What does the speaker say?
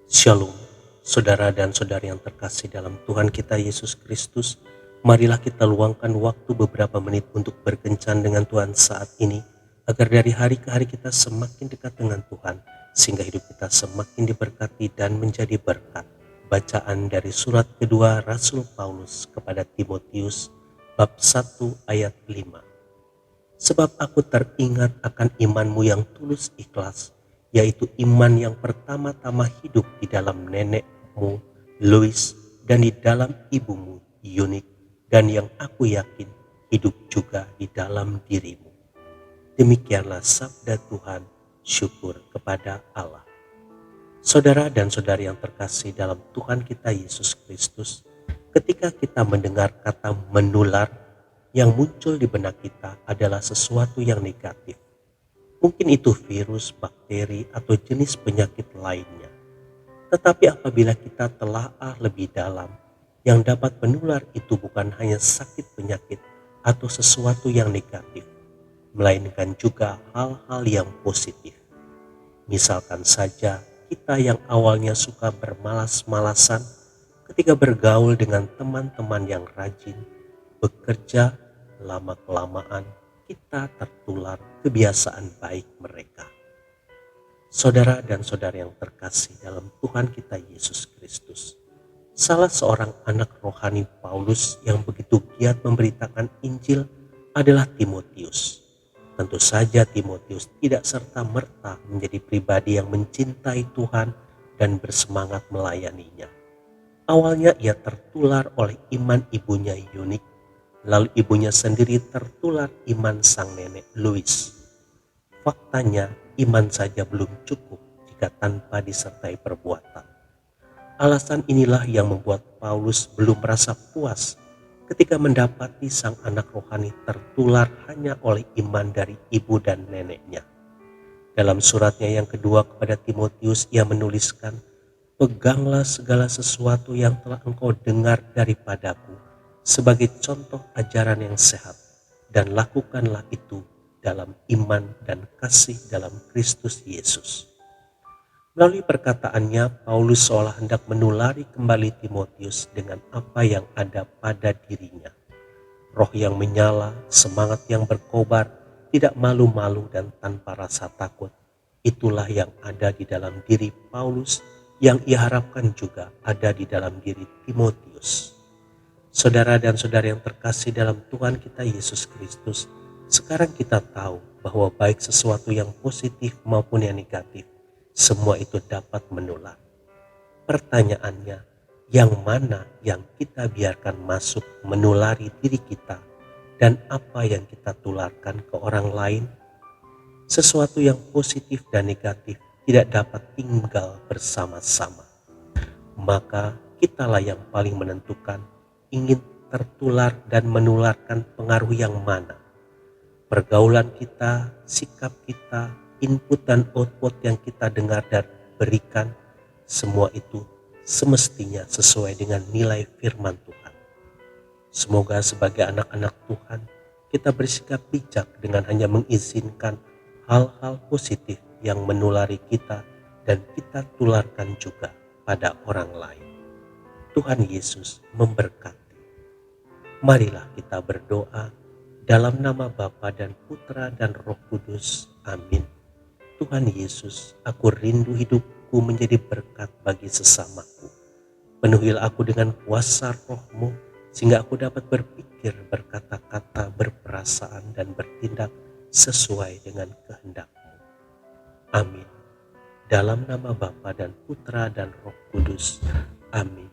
Shalom, saudara dan saudari yang terkasih dalam Tuhan kita Yesus Kristus. Marilah kita luangkan waktu beberapa menit untuk berkencan dengan Tuhan saat ini, agar dari hari ke hari kita semakin dekat dengan Tuhan, sehingga hidup kita semakin diberkati dan menjadi berkat. Bacaan dari surat kedua Rasul Paulus kepada Timotius, bab 1 ayat 5. Sebab aku teringat akan imanmu yang tulus ikhlas, yaitu iman yang pertama-tama hidup di dalam nenekmu Lois dan di dalam ibumu Yunik, dan yang aku yakin hidup juga di dalam dirimu. Demikianlah sabda Tuhan, syukur kepada Allah. Saudara dan saudari yang terkasih dalam Tuhan kita Yesus Kristus, ketika kita mendengar kata menular, yang muncul di benak kita adalah sesuatu yang negatif. Mungkin itu virus, bakteri, atau jenis penyakit lainnya. Tetapi apabila kita telaah lebih dalam, yang dapat menular itu bukan hanya sakit penyakit atau sesuatu yang negatif, melainkan juga hal-hal yang positif. Misalkan saja kita yang awalnya suka bermalas-malasan, ketika bergaul dengan teman-teman yang rajin, bekerja, lama-kelamaan kita tertular kebiasaan baik mereka. Saudara dan saudari yang terkasih dalam Tuhan kita Yesus Kristus, salah seorang anak rohani Paulus yang begitu giat memberitakan Injil adalah Timotius. Tentu saja Timotius tidak serta-merta menjadi pribadi yang mencintai Tuhan dan bersemangat melayaninya. Awalnya ia tertular oleh iman ibunya Yunik, lalu ibunya sendiri tertular iman sang nenek Lois. Faktanya, iman saja belum cukup jika tanpa disertai perbuatan. Alasan inilah yang membuat Paulus belum merasa puas ketika mendapati sang anak rohani tertular hanya oleh iman dari ibu dan neneknya. Dalam suratnya yang kedua kepada Timotius, ia menuliskan, "Peganglah segala sesuatu yang telah engkau dengar daripadaku sebagai contoh ajaran yang sehat, dan lakukanlah itu dalam iman dan kasih dalam Kristus Yesus." Melalui perkataannya, Paulus seolah hendak menulari kembali Timotius dengan apa yang ada pada dirinya. Roh yang menyala, semangat yang berkobar, tidak malu-malu dan tanpa rasa takut. Itulah yang ada di dalam diri Paulus, yang ia harapkan juga ada di dalam diri Timotius. Saudara dan saudari yang terkasih dalam Tuhan kita Yesus Kristus, sekarang kita tahu bahwa baik sesuatu yang positif maupun yang negatif, semua itu dapat menular. Pertanyaannya, yang mana yang kita biarkan masuk menulari diri kita, dan apa yang kita tularkan ke orang lain? Sesuatu yang positif dan negatif tidak dapat tinggal bersama-sama. Maka kitalah yang paling menentukan ingin tertular dan menularkan pengaruh yang mana. Pergaulan kita, sikap kita, input dan output yang kita dengar dan berikan, semua itu semestinya sesuai dengan nilai firman Tuhan. Semoga sebagai anak-anak Tuhan, kita bersikap bijak dengan hanya mengizinkan hal-hal positif yang menulari kita dan kita tularkan juga pada orang lain. Tuhan Yesus memberkati. Marilah kita berdoa dalam nama Bapa dan Putra dan Roh Kudus. Amin. Tuhan Yesus, aku rindu hidupku menjadi berkat bagi sesamaku. Penuhilah aku dengan kuasa Roh-Mu, sehingga aku dapat berpikir, berkata-kata, berperasaan, dan bertindak sesuai dengan kehendak-Mu. Amin. Dalam nama Bapa dan Putra dan Roh Kudus. Amin.